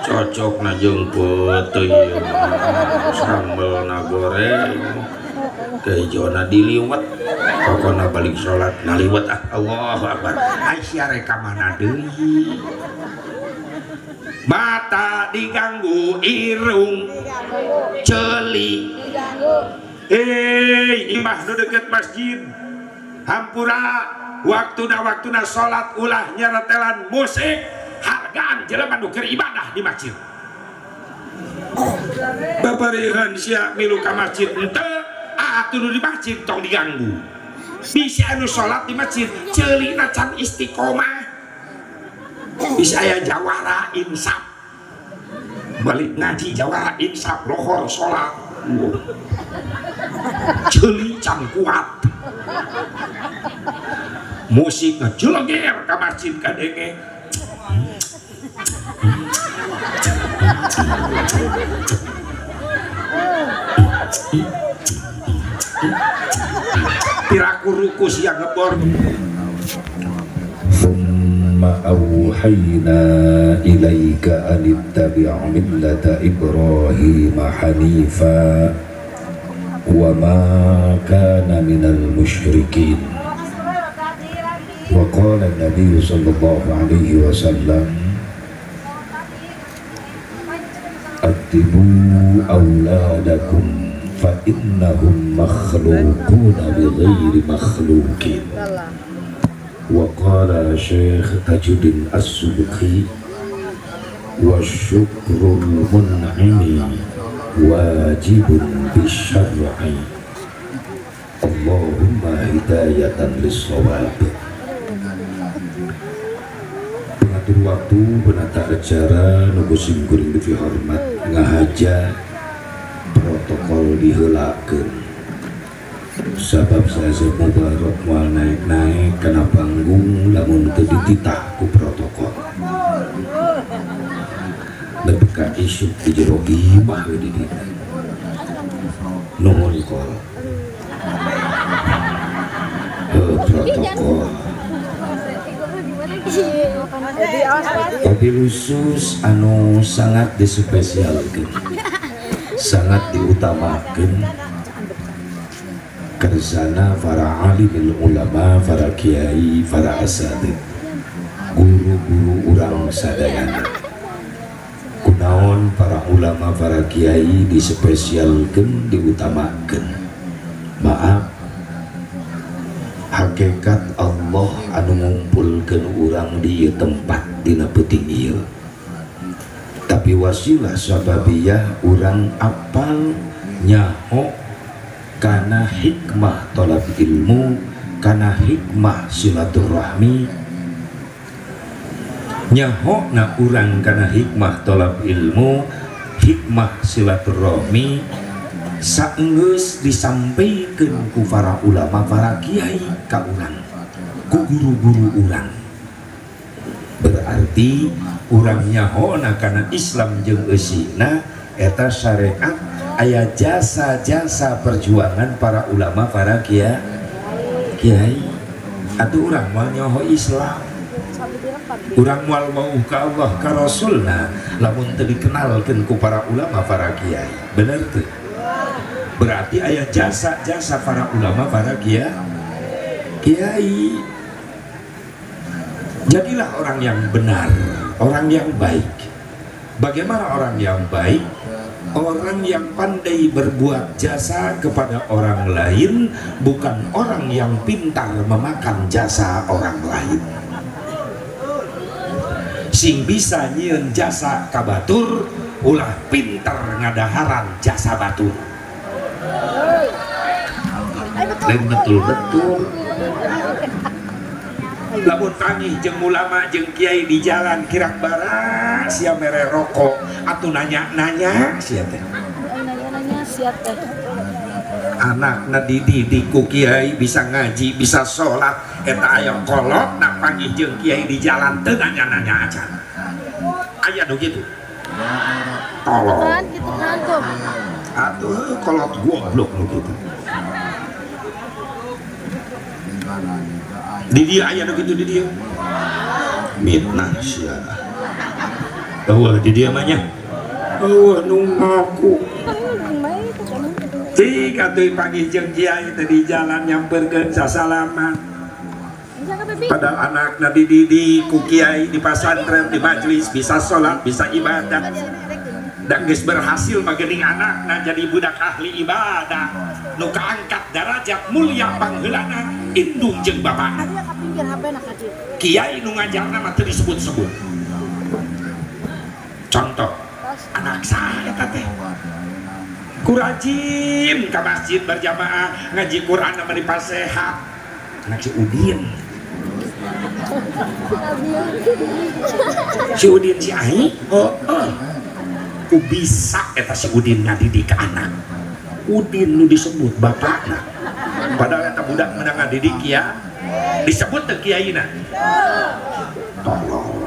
Cocok na jeung peuteui sambel na goreng keijona diliwet pokona balik sholat ngaliwet Allahu Akbar Aisyah reka mana deui mata diganggu irung ceuli imah nu deket masjid hampura waktuna sholat ulah nyaretelan musik hargaan jelema nu keur ibadah di masjid babarihan sia milu ka masjid henteu atuh di masjid tong diganggu bisa anu sholat di masjid ceulina can istiqomah bisa aya jawara insaf balik ngaji jawara insaf lohor sholat ceuli can kuat musik ngejeleger ka masjid kadenge piraku ruku sia ngebor thumma awhayna ilaika an ittabi' millata Ibrahim hanifa wa ma kana minal musyrikin wa qala an-nabiy sallallahu alaihi wasallam atibu awladakum fa innahum makhluquna bi ghairi makhluqin wa qala Syekh Tajuddin As-Subki wa syukrul mun'imi wajibun bisyar'i Allahumma hidayatan lis-shawab. Pengatur waktu penata acara nugu simkuring devi hormat ngahaja protokol diheulakeun sabab saya mubarok moal naik-naik kana panggung lamun teu dititah ku protokol nepi ka isuk di jero imah we di dieu nuhun kol protokol mobil khusus anu sangat dispesialkeun sangat diutamakeun kersana para alimul ulama, para kiai, para asatid, guru-guru urang sadayana. Kunaon para ulama, para kiai dispesialkeun, diutamakeun. Maaf, hakikat Allah anu ngumpulkeun urang di tempat dina peuting ieu. Tapi wasilah sababiyah urang apal nyaho kana hikmah tolab ilmu, kana hikmah silaturahmi, nyaho na urang kana hikmah tolab ilmu, hikmah silaturahmi saenggeus disampaikeun ku para ulama, para kiai ka urang, ku guru-guru urang. Berarti urang nyaho na kana Islam jeung eusina eta syariat aya jasa-jasa perjuangan para ulama, para kiai. Atuh urang moal nyaho Islam, urang moal mau ka Allah ka Rasulna lamun teu dikenalkeun ku para ulama, para kiai. Bener teu? Berarti aya jasa-jasa para ulama, para kiai. Jadilah orang yang benar, orang yang baik. Bagaimana orang yang baik? Orang yang pandai berbuat jasa kepada orang lain, bukan orang yang pintar memakan jasa orang lain. Sing bisa nyieun jasa ka batur, ulah pintar ngadaharan jasa batur. Dan betul-betul lamun tangih jeung ulama jeung kiai di jalan kirak bara sia mere rokok atuh nanya-nanya sia teh nanya-nanya sia teh anakna dididik ku kiai bisa ngaji bisa sholat eta aya kolot na panggih jeung kiai di jalan teu nanya-nanya acan aya nu kitu tolong kan kitu kan tuh atuh kolot goblok nu kitu di dia aya nu kitu di dia mitnah sia di dia mahnya nunggu jika tuh pagi jeung kiai tadi jalan nyamperkeun sasalaman padahal anakna dididik ku kiai di pasantren di majelis bisa sholat bisa ibadah dan geus berhasil magening anakna jadi budak ahli ibadah nu kaangkat derajat mulia pangheulana indung jeung bapakna kiai nu ngajarna mah teu disebut-sebut contoh anak saya teh ku rajin ke masjid berjamaah ngaji Quran sama di pasehat anak si Udin si Ai ku bisa eta si Udin ngadidik anak Udin nu disebut bapakna padahal eta budak menang ngadidik ya disebut teu kiaina tolong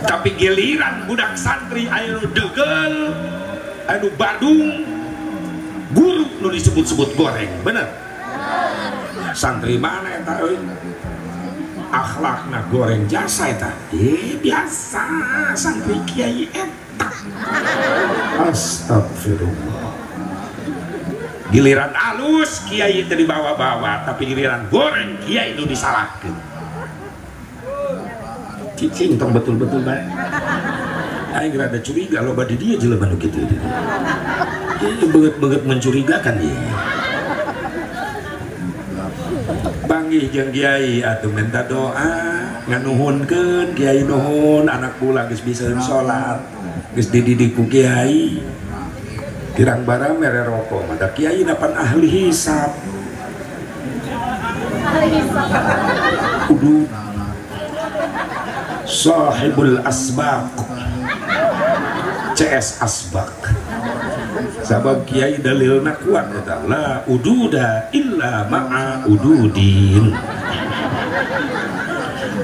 tapi giliran budak santri anu degel anu badung guru nu disebut-sebut goreng bener santri mana eta euy akhlakna goreng jasa eta biasa santri kiai eta astagfirullah giliran alus kiai teu dibawa-bawa tapi giliran goreng kiai nu disalahkeun cicing tong betul-betul baik aing rada curiga loba di dia jelema nu kitu beget-beget mencurigakan dia banggih jeung kiai atuh minta doa nganuhunkeun kiai nuhun anak pula geus bisa salat geus dididik ku kiai kirang bara mere rokok mah da kiai napan ahli hisab kudu sahibul asbaq CS asbaq sabab kiai dalilna kuat eta la ududa illa ma'a ududin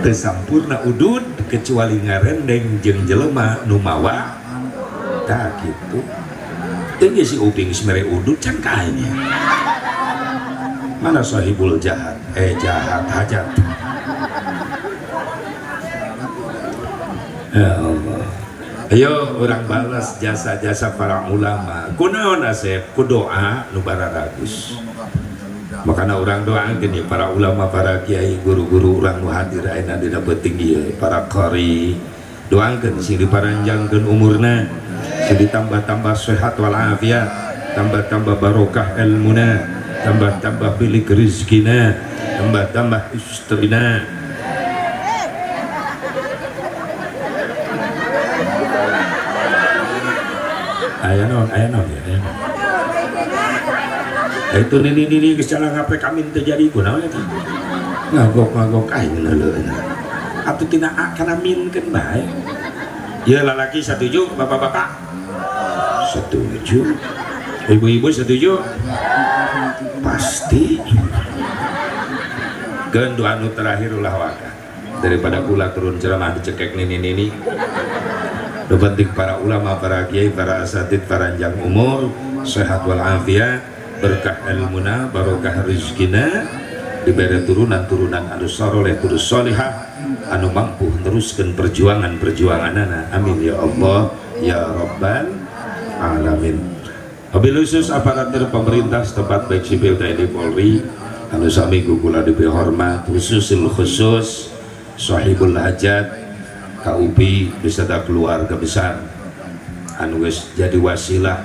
teu sampurna udud kecuali ngarendeng jeung jelema nu mawa tah kitu teu geus si uping geus mere udud can kaenya mana sahibul jahat jahat hajat. Ya Allah, ayo orang balas jasa-jasa para ulama. Kunaon asep, ku doa nu bararagus. Makanya orang doakeun ya para ulama, para kiai, guru-guru orang nu hadir ayeuna dina beuting ieu, para qari. Doakeun sing diparanjangkeun umurna, sing ditambah-tambah sehat wal afiat, tambah-tambah barokah ilmuna, tambah-tambah bilik rezekina, tambah-tambah istrina. Aya non ya. Itu nini geus ngape kami terjadi kunaon eta. Ngagok aing leuleuh. Atuh tina kana minkeun bae. Ye lalaki setuju, bapak-bapak? Setuju. Ibu-ibu setuju? Pasti. Geun doa nu terakhir ulah waka. Daripada kula turun ceramah dicekek nini. Penting para ulama, para kiai, para asatid, para panjang umur, sehat wal afiat, berkah ilmuna, barokah rizkina, diberi turunan-turunan anu saleh kudus salihah, anu mampu teruskan perjuangan-perjuanganana. Amin ya Allah ya Rabbal alamin. Wabil khusus aparatur pemerintah setempat baik sipil TNI Polri, anu sami kula diberi hormat, khususil khusus sahibul hajat KUP beserta keluarga besar anu geus jadi wasilah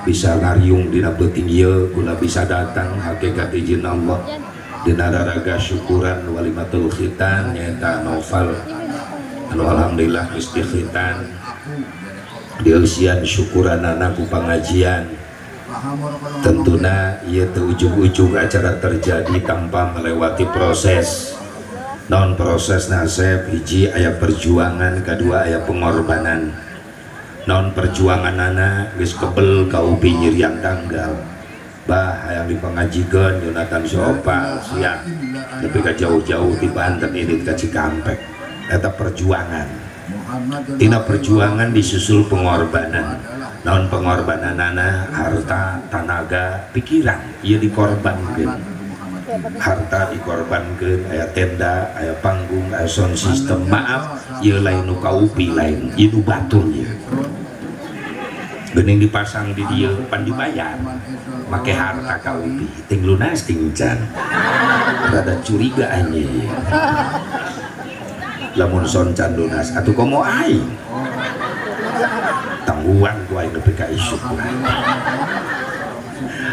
bisa ngariung dina beuting ieu guna bisa datang hakikat izin Allah dina raraga syukuran walimatul khitan nyaeta Noval anu alhamdulillah geus dikhitan dieusian syukuranana ku pangajian. Tentuna ieu teu ujug-ujug acara terjadi tanpa melewati proses. Non proses nasib hiji aya perjuangan, kedua aya pengorbanan. Non perjuangan anak geus kebel KUP nyiriang tanggal bah hayang dipangajikeun Yonatan Sopa sia tapi ka jauh-jauh di Banten ini ka Cikampek eta perjuangan. Tina perjuangan disusul pengorbanan. Non pengorbanan anak harta, tenaga, pikiran ieu dikorbankeun. harta dikorbankan, aya tenda, aya panggung, aya sound system. Maaf, ieu lain nu kaupi, lain ieu nu batur ieu. Geuning dipasang di dieu pan dibayar. Make harta kaupi, ting lunas ting can. Rada curiga anjing. Lamun son can lunas atuh komo aing. Tangguhan ku aing nepi ka isuk.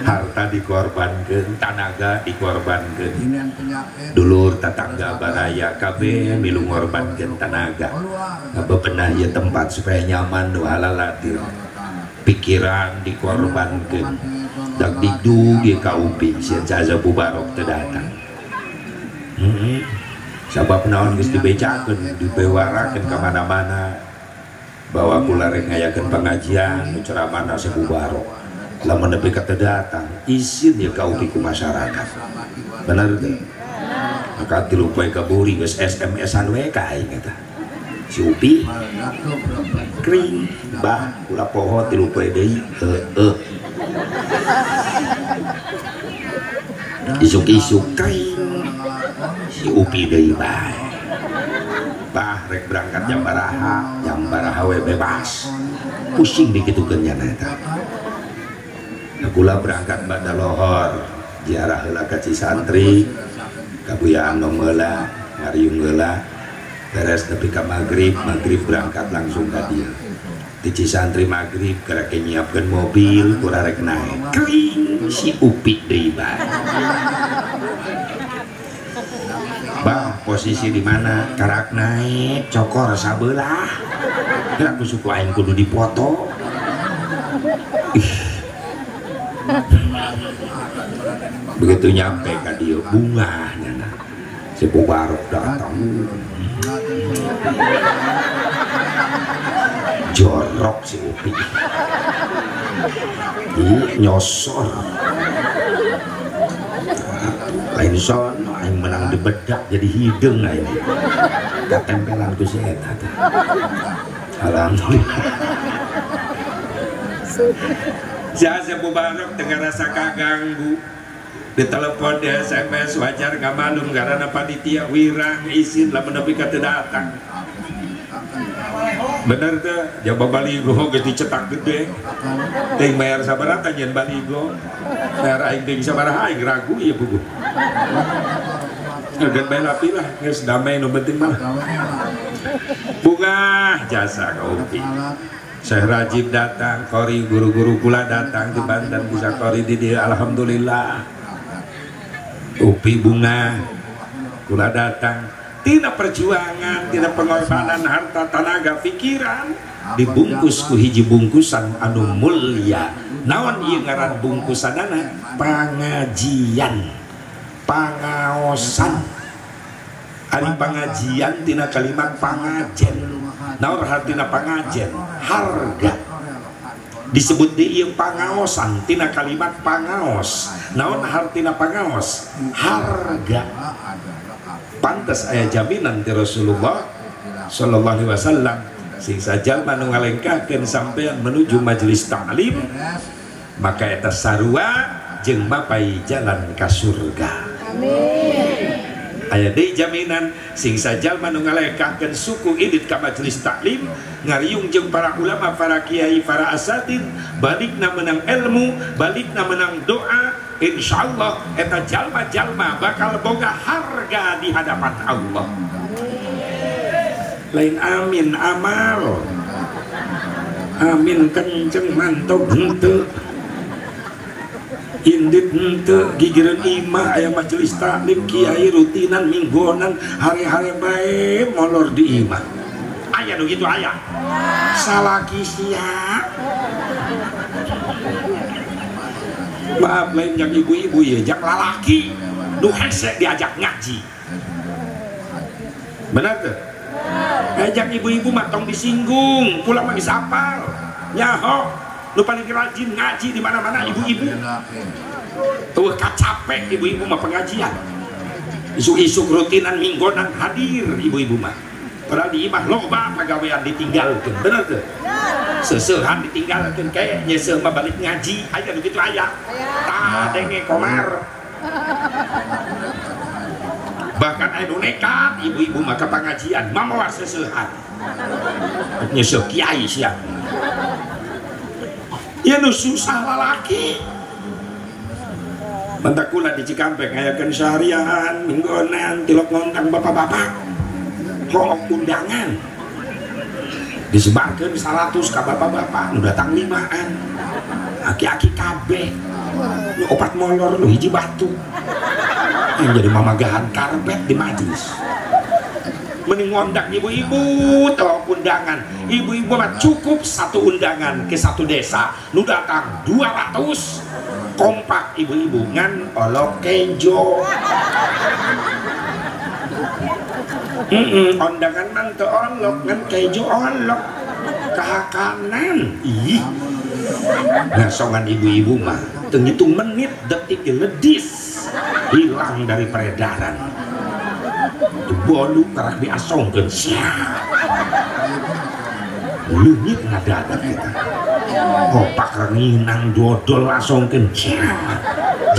Harta dikorbankan, tenaga dikorbankan, dulur tetangga baraya KB milu ngorbankan tenaga, bebenah ya tempat supaya nyaman nu halalatir, pikiran dikorbankan, dak digdu ge kaupi sia jaza bubarok teu datang. Sabab naon geus dibejakeun, dibewarakeun ka mana-mana, bahwa kula rek ngayakeun pengajian nu ceramahna sabubarok. Lamun nepi ka teu datang izin ya kaupi ku masyarakat, bener teh. Maka 3 poe kaburi geus SMS-an we ka aing eta si Upi kring bah kula poho 3 poe deui isuk-isuk kring si Upi deui bah rek berangkat jam baraha we bebas pusing dikitukeun nya eta. Kula berangkat pada lohor ziarah heula ka Cisantri kabuyaan nom heula ngariung heula beres nepi ka magrib berangkat langsung ka dieu di Cisantri magrib karek nyiapkeun mobil kula rek naik kring si Upi deui bah posisi di mana karak naik cokor sabelah gerak suku aing kudu dipoto. Begitu nyampe ka dieu bunganya si Bubarok datang jorok si Upi nyosor lain son aing menang dibedak jadi hidung aing katempelan ku si eta teh. Alhamdulillah Jaza Bubarok dengan rasa kaganggu ditelepon di SMS wajar gak malum karena panitia wirang izin lah menepi kata datang bener tuh jawab baligo geus dicetak gede ting mayar sabaraha nyen baligo mayar aing ting sabaraha aing ragu ieu buku geus bae lapi lah geus damai nu penting mah bunga jasa kaupi Syekh Rajib datang, kori guru-guru kula datang di Banten bisa kori di dia, alhamdulillah. Upi bunga, kula datang, tidak perjuangan, tidak pengorbanan harta, tenaga, pikiran, dibungkus ku hiji bungkusan anu mulia. Naon ieu ngaran bungkusanana? Pangajian, pangaosan. Ari pangajian tina kalimat pangajen. Naon artina pangajen? Harga. Disebut di ieu pangaosan tina kalimat pangaos. Naon artina pangaos? Harga. Pantes aya jaminan ti Rasulullah sallallahu alaihi wasallam sing sajalma nu ngalengkakeun sampean menuju majelis ta'lim maka eta sarua jeung mapai jalan ka surga. Amin. Aya deui jaminan sing sajalma nu ngalengkakeun suku idit ka majelis taklim ngariung jeung para ulama, para kiai, para asatid balikna menang ilmu, balikna menang doa, insyaallah eta jalma-jalma bakal boga harga di hadapan Allah. Lain amin amal, amin kenceng mantap henteu indit henteu gigireun imah aya majelis taklim kiai rutinan minggonan hari-hari bae molor di imah aya nu kitu aya salaki sia maaf lain jak ibu-ibu ya jak lalaki nu hese diajak ngaji bener teh ajak ibu-ibu mah tong disinggung pulang mah geus apal nyaho lu paling rajin ngaji di mana-mana ibu-ibu tuh capek ibu-ibu mah pengajian isu-isu rutinan minggonan hadir ibu-ibu mah padahal di imah loba pagawean ditinggalkan bener tuh seseuhan ditinggalkan kayak nyeseuh mah balik ngaji aya nu kitu aya tah denge komar anu nekat ibu-ibu maka pengajian mamawa sesehat nyesel kiai siap ya nu susah lalaki bentak kula di Cikampek ngayakeun seharian minggonan tilok ngondang bapak-bapak hook undangan disebarkan 100 ke bapak-bapak nu datang 5an aki-aki kabeh nu opat molor nu hiji batu yang jadi mamagahan karpet di majlis mending ngondang ibu-ibu tau undangan ibu-ibu mah cukup satu undangan ke satu desa nu datang 200 kompak ibu-ibu ngan olok kejo undangan nang teu olok ngan kejo olok kahakanan ih ngasongan ibu-ibu mah teu ngitung menit detik ledis hilang dari peredaran bolu karak diasongkeun sia leungit ngadadak kita opak renginang dodol asongkeun sia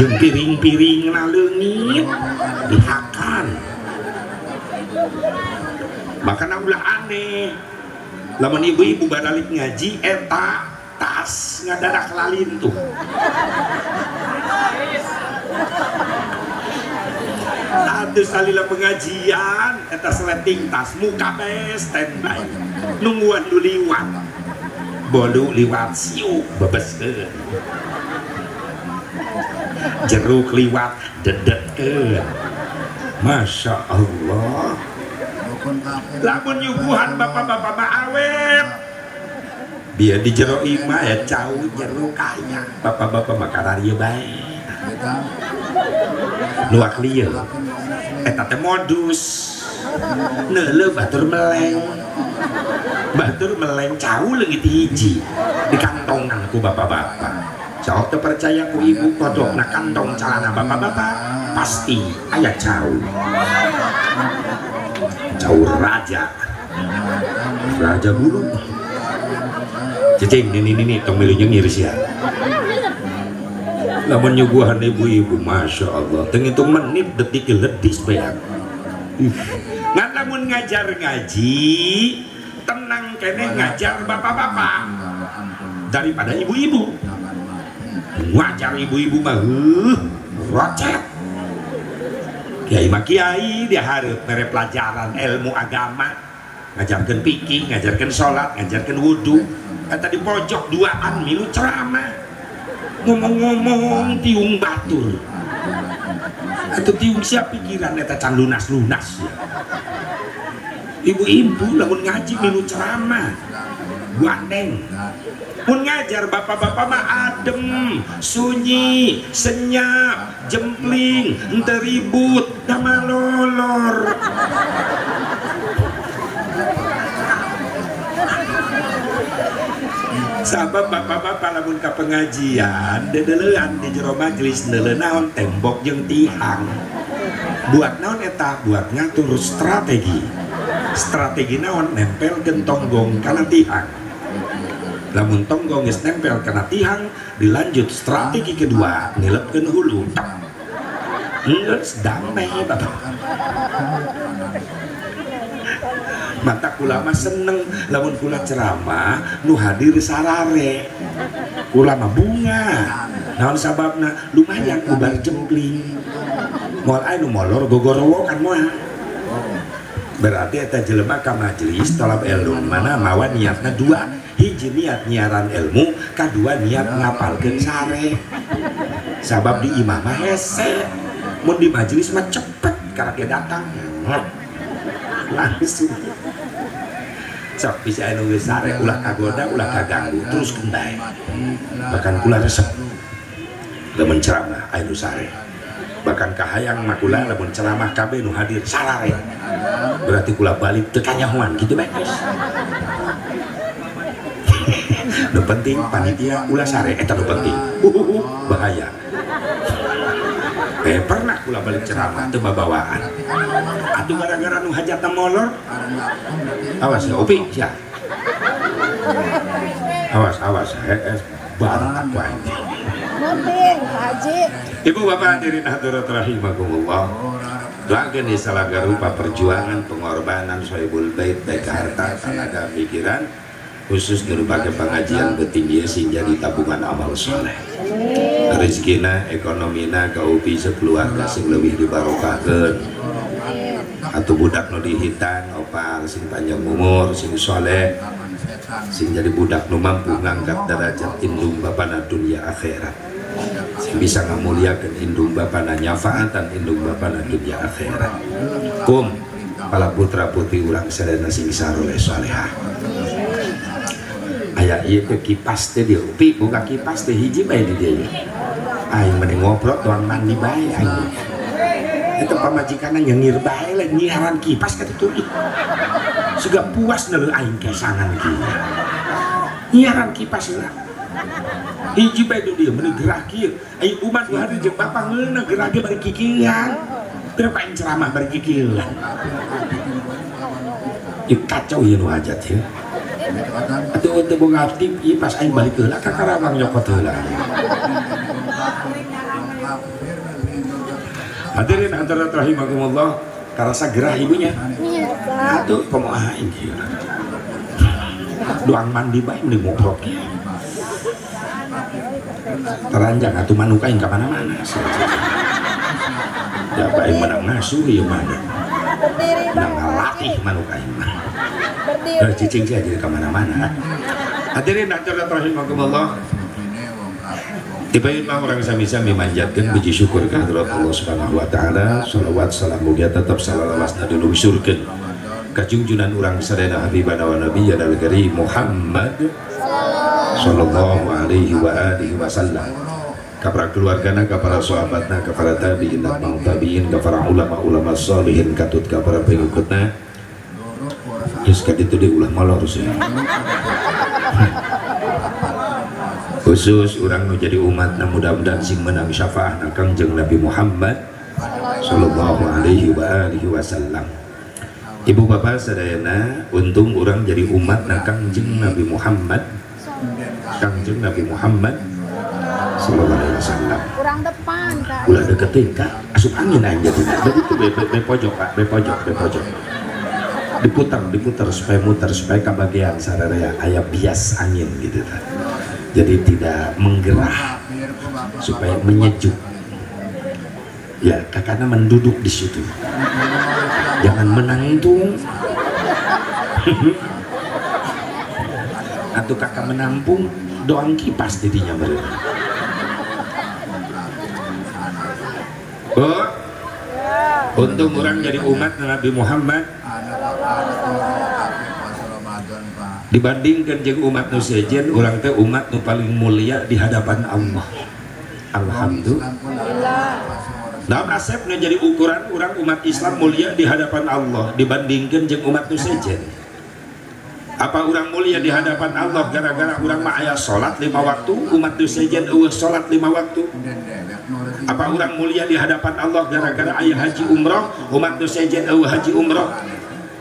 jeung piring-piring na leungit dihakan makana ulah aneh lamun ibu-ibu badalik ngaji eta tas ngadadak lalin tuh ada salila pengajian eta sleting tas muka bes standby nungguan lu liwat bolu liwat siu bebeskeun jeruk liwat dedetkeun Masya Allah lamun nyuguhan bapak-bapak mah awet biar di jero imah ya jauh jeruk kaya bapak-bapak mah kararieu bae luak lieu eta teh modus neuleuh batur meleng cau leungit hiji di kantongan ku bapak-bapak sok teu percaya ku ibu kodokna kantong calana bapak-bapak pasti aya cau raja bulu cicing ini tong milunya ngiris ya lamun nyuguhan ibu-ibu Masya Allah tenghitung menit detik ledis bayang ngan lamun ngajar ngaji tenang kene ngajar bapak-bapak daripada ibu-ibu ngajar ibu-ibu mah rocet kiai mah kiai dia hareup mere pelajaran ilmu agama ngajarkeun fikih ngajarkeun salat ngajarkeun wudu eta di pojok duaan milu ceramah ngomong-ngomong tiung batur atau tiung siap pikiran eta can lunas-lunas ya. Ibu-ibu lamun ngaji milu ceramah gandeng mun ngajar bapak-bapak mah adem sunyi senyap jempling henteu ribut da malolor sabab bapak-bapak lamun ka pengajian dedeleuan di jero majelis neuleuh naon tembok jeung tihang buat naon eta buat ngatur strategi naon nempel tonggong kana tihang lamun tonggong geus nempel kana tihang dilanjut strategi kedua ngilepkeun hulu geus damai bapak mata kula mah seneng lamun kula ceramah nu hadir sarare kula mah bunga naon sababna lumayan ubar jempling moal aya nu molor gogorowo kan moal berarti eta jelema ka majelis talab ilmu mana mawa niatna dua hiji niat nyiaran ilmu kadua niat ngapalkeun sare sabab di imah mah hese mun di majelis mah cepet karek datang langsung sok bisa anu geus sare ulah kagoda ulah kaganggu terus kendai bahkan kula resep lamun ceramah anu sare bahkan kahayang mah kula lamun ceramah kabeh nu hadir sarare berarti kula balik teu kanyahoan kitu bae guys nu penting panitia ulah sare eta nu penting bahaya pernah kula balik ceramah teu babawaan atuh gara-gara nu hajatna molor awas ya Upi sia awas barat aku anjing Haji Ibu bapak hadirin hadirat rahimakumullah doakan di salaga rupa perjuangan pengorbanan Sohibul Bait baik harta tenaga pikiran khusus berbagai pengajian betinggi sing jadi tabungan amal soleh rezekina ekonomina kaupi sekeluarga sing lebih dibarokahkeun atau budak nu dihitan opal sing panjang umur sing soleh sing jadi budak nu mampu ngangkat derajat indung bapana dunia akhirat sing bisa ngamuliakeun indung bapana nyafaatan indung bapana dunia akhirat kum pala putra putri urang sadayana sing saroleh salehah aya ieu teh kipas teh dieu pi buka kipas teh hiji bae di dieu aing mending ngobrol tuang mandi bae aing itu pamajikanna nyengir bae lain nyiaran kipas kata tuh suga puas neueuh aing kesangan kieu nyiaran kipas lah hiji bae di dieu mending gerah kieu aing umat dua hari jeung bapa ngeunah gerah ge bari kikieuan teu paing ceramah bari kikieuan ieu kacau ieu nu hajat ieu atuh teu boga aktif ieu pas aing balik heula ka Karawang nyokot heula hadirin hadirat rahimakumullah karasa gerah ibunya atuh komoha aing kieu doang mandi bae mending ngobrol kieu teranjang atuh manuk aing ka mana-mana ya bae menang ngasuh ieu mah menang ngalatih manuk aing mah cicing saya jadi kemana-mana hadirin hadirat rahimakumullah tiba-tiba orang sami-sami manjatkan puji syukur kehadirat Allah subhanahu wa ta'ala salawat salam mugia tetap salawasna dulu surken kajungjunan orang sadayana habibana wa nabiyyana al-karim Muhammad sallallahu alaihi wa alihi wasallam kepada keluargana, kepada sahabatna, kepada tabi'in dan mau tabi'in, kepada ulama-ulama salihin katut kepada pengikutna iskat itu diulah malor sih khusus orang menjadi umat na mudah-mudahan sing menang syafaah na Kangjeng Nabi Muhammad sallallahu alaihi wa alihi wasallam. Ibu bapak sadayana untung orang jadi umat na Kangjeng Nabi Muhammad sallallahu alaihi wasallam. Kurang depan Kak. Ulah deketin Kak, asup angin aja jadi itu be pojok Kak, be pojok. Diputar supaya kebagian sararea aya bias angin gitu kan. Jadi tidak menggerah supaya menyejuk ya kakaknya menduduk di situ jangan menangtung atau kakak menampung doang kipas didinya mereka oh untung orang jadi umat Nabi Muhammad dibandingkan jeung umat nu sejen orang teh umat nu paling mulia di hadapan Allah alhamdulillah dalam asepnya jadi ukuran orang umat Islam mulia di hadapan Allah dibandingkan jeung umat nu sejen apa orang mulia di hadapan Allah gara-gara orang mah aya salat 5 waktu umat nu sejen eueuh salat 5 waktu apa orang mulia di hadapan Allah gara-gara aya haji umroh umat nu sejen eueuh haji umroh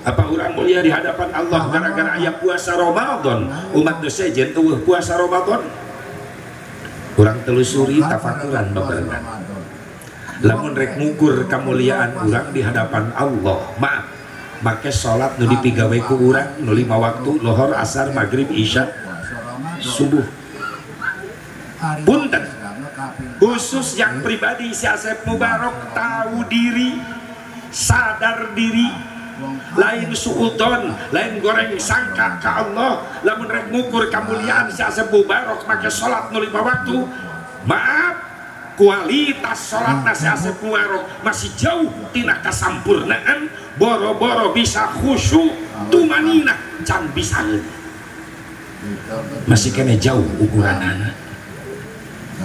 apa orang mulia di hadapan Allah gara-gara aya puasa Ramadan umat nu sejen eueuh puasa Ramadan urang telusuri tafakuran babarengan lamun rek ngukur kamuliaan urang di hadapan Allah maaf make salat nu dipigawe ku urang nu 5 waktu lohor asar maghrib isya subuh punten khusus yang pribadi si Asep Mubarok tahu diri sadar diri lain suudon, lain goreng sangka ke Allah lamun rek ngukur kemuliaan si Asep Mubarok make salat nu 5 waktu maaf kualitas salatna si Asep Mubarok masih jauh tina kasampurnaan boro-boro bisa khusyuk tumanina can bisa masih kena jauh ukuranana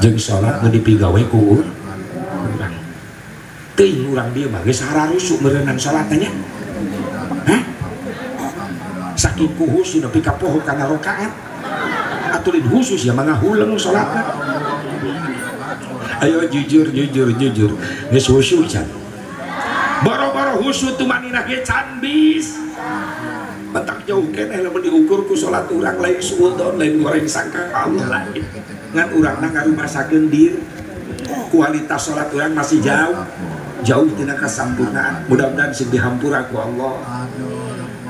jeung salat nu dipigawe ku urang teuing urang dieu mah geus hararusu meureunang salatna nya saking kuhus sudah pika poho karena rokaat atulin khusus ya mangahuleng sholatnya ayo jujur geus khusyuk can boro-boro khusyuk tumanina ge can bis bentak jauh keneh lamun diukur ku sholat urang lain suudon lain goreng sangka Allah lain ngan urangna ngarumasakeun dir kualitas sholat urang masih jauh jauh tina kasampurnaan, mudah-mudahan sing dihampura ku Allah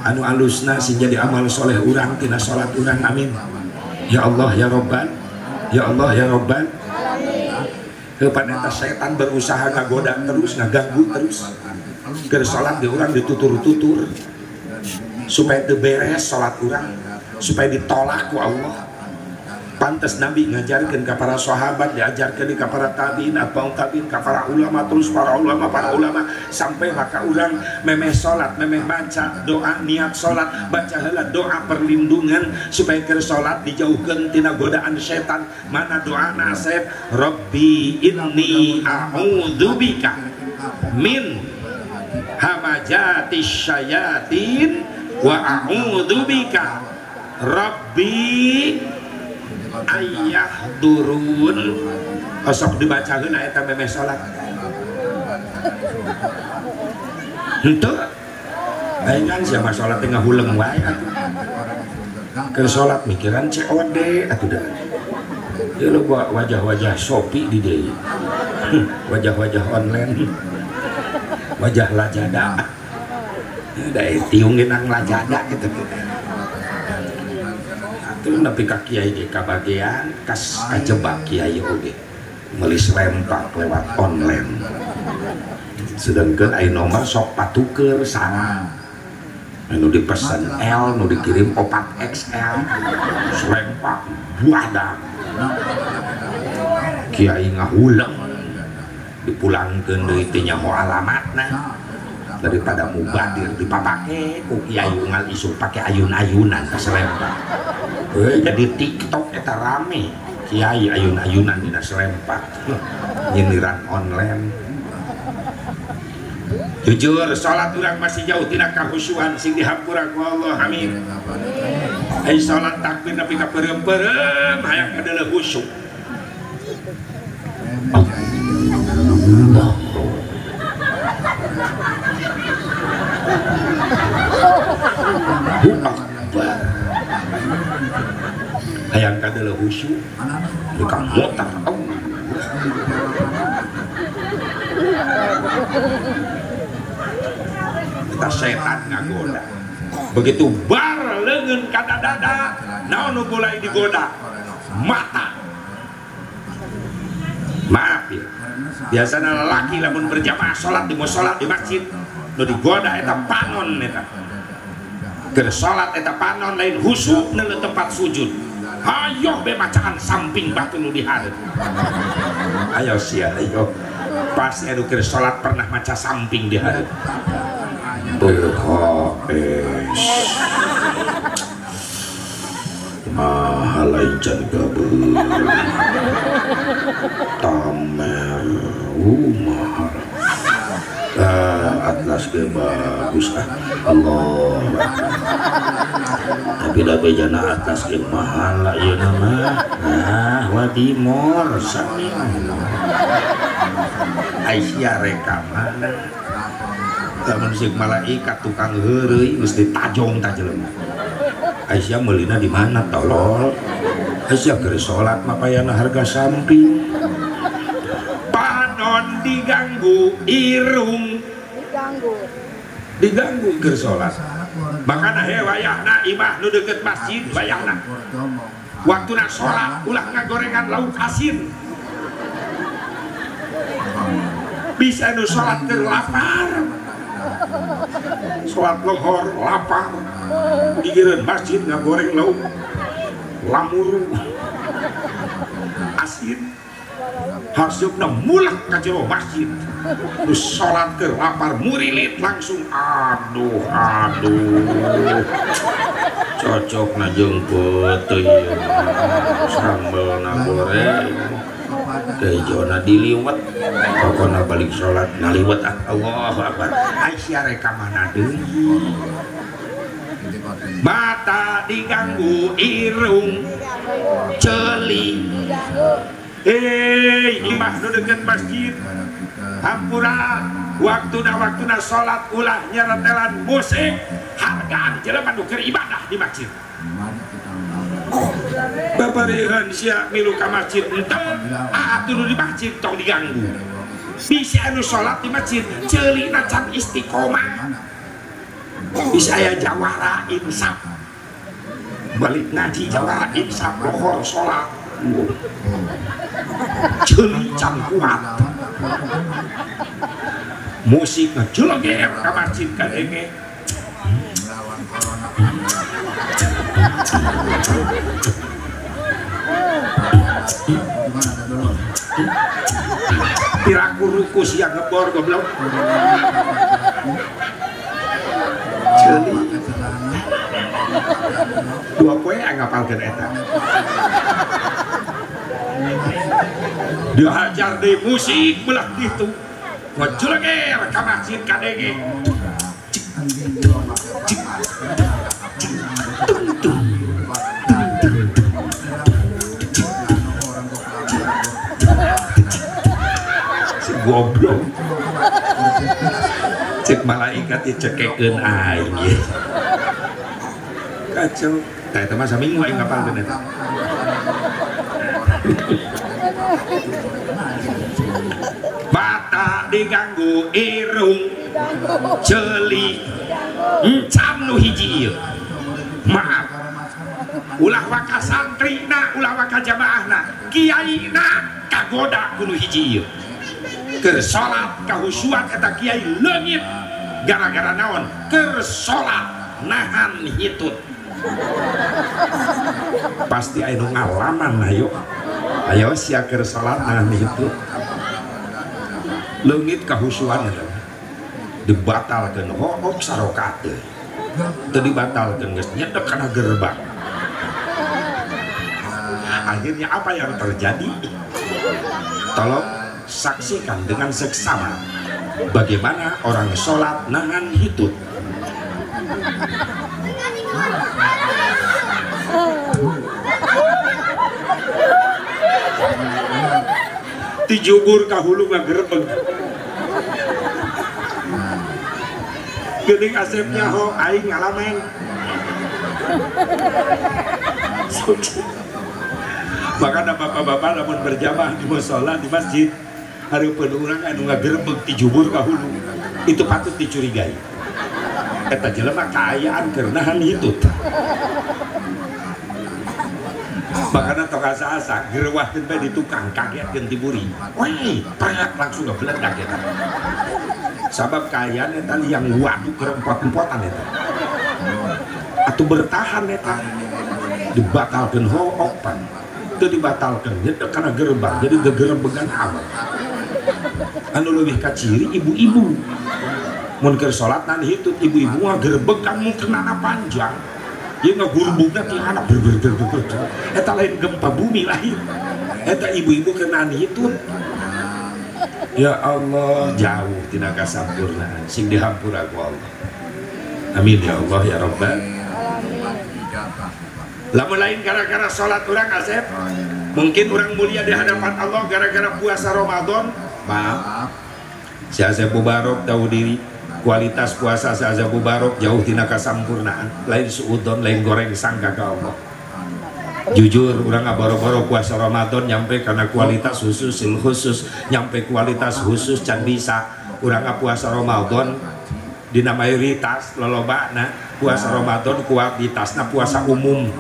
anu alusna sing jadi amal soleh urang tina salat urang, amin ya Allah ya Robban, ya Allah ya Robban. Kepada eta setan berusaha ngagoda terus, ngaganggu terus keur salat di urang ditutur-tutur supaya teu beres salat urang, supaya ditolak ku Allah. Pantes Nabi ngajarkan ke para sahabat, diajarkan ke para tabiin, atba'ut tabiin, ke para ulama, terus para ulama sampai maka urang memeh salat, memeh baca doa niat salat, baca heula doa perlindungan supaya keur salat dijauhkeun tina godaan setan. Mana doana Asep? Rabbi inni a'udzubika min hamajatis syayatin wa a'udzubika Rabbi ayah turun. Osok dibacakeun eta memeh salat henteu ayeuna siapa salat teh ngahuleng wae atuh keur salat mikiran COD atuh da ieu lo wajah-wajah Shopee di dieu wajah-wajah online wajah Lazada da tiung nang Lazada gitu terus nepi ka kiai ge kabagean kas kajebak kiai oge meuli lempak lewat online. Sedangkan aya nomor sok patuker sarang nu dipesan L nu dikirim 4XL lempak buadak kiai ngahuleng dipulangkeun deui teh nyaho alamatna daripada mubadir dipapake ku kiai unggal isu pake ayun-ayunan ka Selempak. Jadi TikTok eta rame kiai ayun-ayunan dina Selempak nyindiran online. Jujur salat urang masih jauh tina kahusyuan sing dihampura ku Allah, amin. Ai salat takbir nepi ka peureum-peureum hayang adalah khusyuk. Allah hayang kadeuleuk khusyuk bukan motor kita setan ngagoda begitu bar leungeun kada dada naon nu mulai digoda mata. Maaf ya biasana lelaki lamun berjamaah salat di mushola di masjid nu digoda eta panon eta keur salat eta panon lain husuk neuleuh tempat sujud. Hayo be bacaan samping batu nu dihareup. Ayo sia ayo. Pas edu keur salat pernah maca samping dihareup. BHS. Mahalain can gabeur. Tamer. Mahal. Atlas ge bagus Allah. Tapi da bejana atas ge mahal lah ieu mah. Nah, wadimor sami. Aisyah rekaman. Tamun sing malaikat tukang heureuy geus ditajong ta jelema. Aisyah meulina di mana tolol? Aisyah keur salat mah payana harga samping. Panon diganggu irung diganggu keur salat. Makana he wayahna imah nu deukeut masjid wayahna waktuna salat ulah ngagorengan lauk asin bisa nu salat keur lapar salat lohor lapar digireun masjid ngagoreng lauk lamuru asin hasupna mulak ka jero masjid nu salat keur lapar murilit langsung aduh cocokna jeung peuteui sambelna goreng kejona diliwet pokona balik salat ngaliwet Allahu Akbar. Aisyah rekamana deui mata diganggu irung ceuli imah nu deukeut masjid hampura waktuna salat ulah nyeretelan musik hargaan jelema nu keur ibadah di masjid. Babarihan sia milu ka masjid henteu atuh nu di masjid tong diganggu bisa anu sholat di masjid celina can istiqomah, bisa aya jawara insaf balik ngaji jawara insaf lohor sholat celi can kuat musik ngejeleger ke masjid kadenge piraku ruku siang ngebor goblok celi dua poe ngapalkeun eta dihajar di musik belah gitu ngejeleger ka masjid kadenge goblok cek malaikat dicekekeun aing kacau teh teh masa minggu aing ngapalkeun eta mata diganggu irung celi encam nu hiji ieu maaf ulah waka santrina ulah waka jamaahna kiaina kagoda kudu hiji ieu keur salat kahusuan eta kiai leungit gara-gara naon keur salat nahan hitut pasti aya nu ngalaman ayo sia keur salat nahan hitut leungit kahusuan eta dibatalkeun hook sarokat teu dibatalkeun geus nyedek kana gerbang akhirnya apa yang terjadi tolong saksikan dengan seksama bagaimana orang sholat nahan hitut dijubur kahulu ngagerebeg geuning asepnya ho aing ngalameng makanya bapak-bapak namun berjamaah di mushola di masjid hareupeun urang anu ngagerebeg dijubur kahulu itu patut dicurigai eta jelema kaayaan keur nahan hitut makanya tong asa-asa gerewahkeun bae di tukang kagetkeun tiburi weh payak langsung ngebeledak eta sabab kaayaan eta yang waduh keur empot-empotan eta atuh bertahan eta dibatalkeun hookpan teu dibatalkeun nyedek kana gerbang jadi gegerebegan amal anu leuwih ka ciri ibu-ibu mun keur salat nan hitut ibu-ibu ngagerebeg kamu kenana panjang ieu ngagurbugna ti anak ber eta lain gempa bumi lain eta ibu-ibu kenaan hitut ya Allah jauh tina kasampurnaan sing dihampura ku Allah amin ya Allah ya Rabbal lamun lain gara-gara salat urang Asep mungkin orang mulia di hadapan Allah gara-gara puasa Ramadan maaf si Asep Mubarok tahu diri kualitas puasa si Asep Mubarok jauh tina kasampurnaan lain suudon lain goreng sangka ke Allah jujur orang boro-boro puasa Ramadan nyampe karena kualitas khusus nyampe kualitas khusus can bisa orang puasa Ramadan dina mayoritas lolobana puasa Ramadan kualitasna puasa umum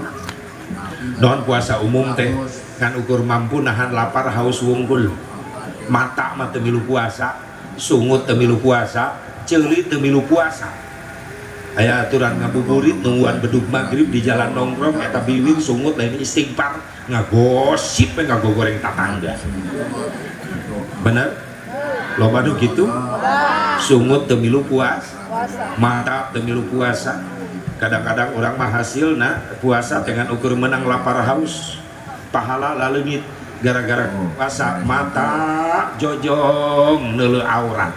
non puasa umum teh kan ukur mampu nahan lapar haus wungkul mata mah teu milu puasa sungut teu milu puasa ceuli teu milu puasa aya aturan ngabuburit nungguan bedug maghrib di jalan nongkrong eta biwin sungut lain istighfar ngagosip we ngagogoreng tatangga bener loba nu kitu sungut teu milu puasa mata teu milu puasa kadang-kadang orang mah hasilna puasa dengan ukur menang lapar haus pahala laleungit gara-gara puasa mata jojong neuleuh aurat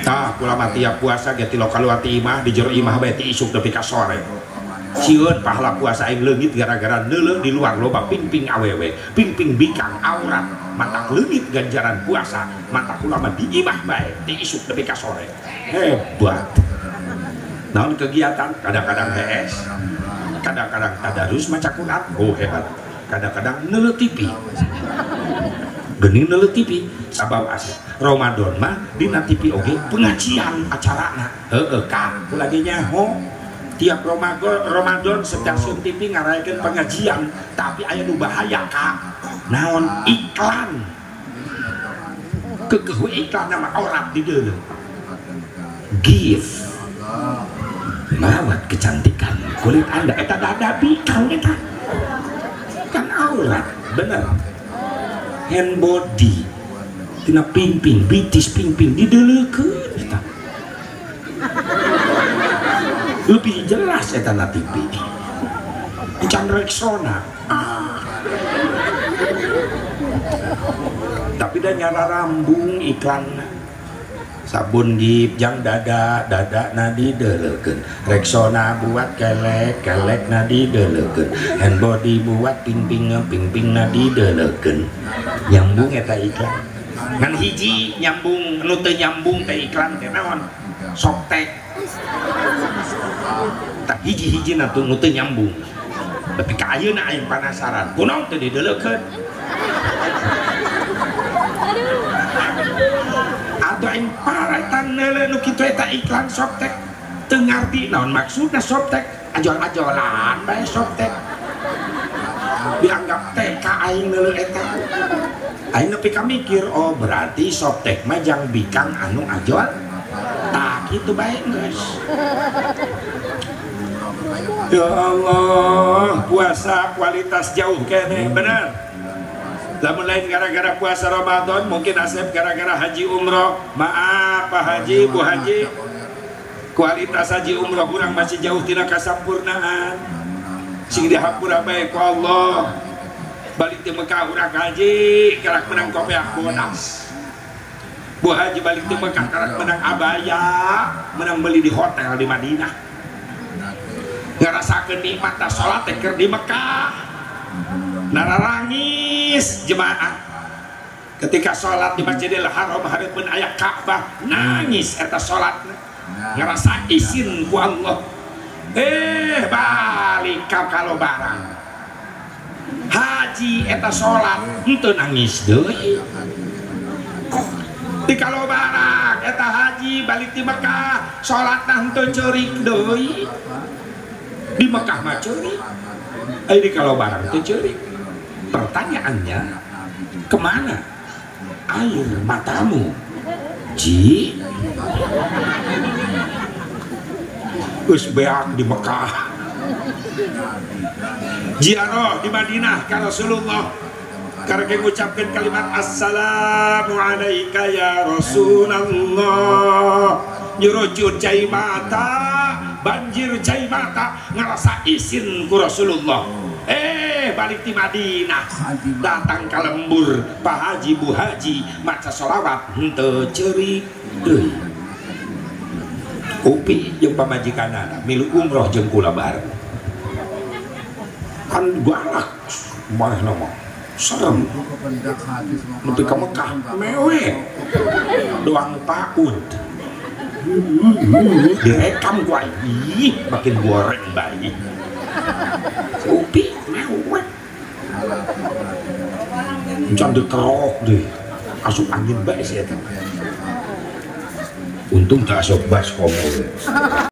tah kula mah tiap puasa ge ti lokaluati imah di jero imah bae ti isuk nepi ka sore sieun pahala puasa aing leungit gara-gara neuleuh di luar loba pingping awewe pingping bikang aurat mata leungit ganjaran puasa mata kula mah di imah bae ti isuk nepi ka sore hebat naon kegiatan kadang-kadang HS kadang-kadang tadarus maca Quran oh hebat kadang-kadang neuleuh TV gening nele TV sabab asli Ramadan mah dina TV oge pengajian acarana Kak lagi nyaho tiap Ramadan stasiun TV ngarayakeun pengajian tapi aya nu bahaya Kak naon iklan kekeuh iklan nama orang di deuleu gift merawat kecantikan kulit Anda eta dada bikang eta kan aurat bener hand body tina pingping bitis pingping dideuleukeun eta lebih jelas eta na TV can Rexona tapi dah nyara rambung iklan sabun gip jang dada na dideuleukeun Rexona buat kelek na dideuleukeun hand body buat pingping na dideuleukeun nyambung eta iklan ngan hiji nyambung nu teu nyambung teh iklan teh naon Softtek tak hiji-hiji na nu teu nyambung tapi ka ayeuna aing penasaran kunaon teu dideuleukeun atau yang paratan nele nu kitu eta iklan Softtek teu ngarti naon maksudna Softtek ajol-ajolan bae Softtek dianggap TK aing nele eta aing nepi ka mikir oh berarti Softtek mah jang bikang anu ajol tah kitu bae geus ya Allah puasa kualitas jauh kene bener lamun lain gara-gara puasa Ramadan mungkin Asep gara-gara haji umroh maaf Pak Haji Bu Haji kualitas haji umroh kurang masih jauh tina kasampurnaan sing dihapura bae ku Allah balik di Mekah urang haji karak menang kopiah bodas Bu Haji balik di Mekah karak menang abaya menang beli di hotel di Madinah ngarasakeun nikmat salat teh keur di Mekah nararangis jemaah ketika sholat di Masjidil Haram hadapun aya Ka'bah nangis eta sholat ngerasa izin ku Allah balik ka kalobarang haji eta sholat henteu nangis deui di kalobarang eta haji balik di Mekah sholatna henteu ceurik deui di Mekah mah ceurik di kalobarang teu ceurik. Pertanyaannya kemana air matamu Ji geus beak di Mekah ziarah di Madinah ka Rasulullah karek ngucapkeun kalimat assalamu alaika ya Rasulullah nyurucut cai mata banjir cai mata ngerasa izin ku Rasulullah balik di Madinah datang ke lembur Pak Haji Bu Haji maca sholawat henteu ceurik deui upi jeung pamajikanana milu umroh jeung kula bareng kan galak mah nama serem nepi ka Mekah meweh doang paud direkam ku aing makin goreng bayi upi mewah can dikerok deh asup angin bae sih eta untung tak asup baskom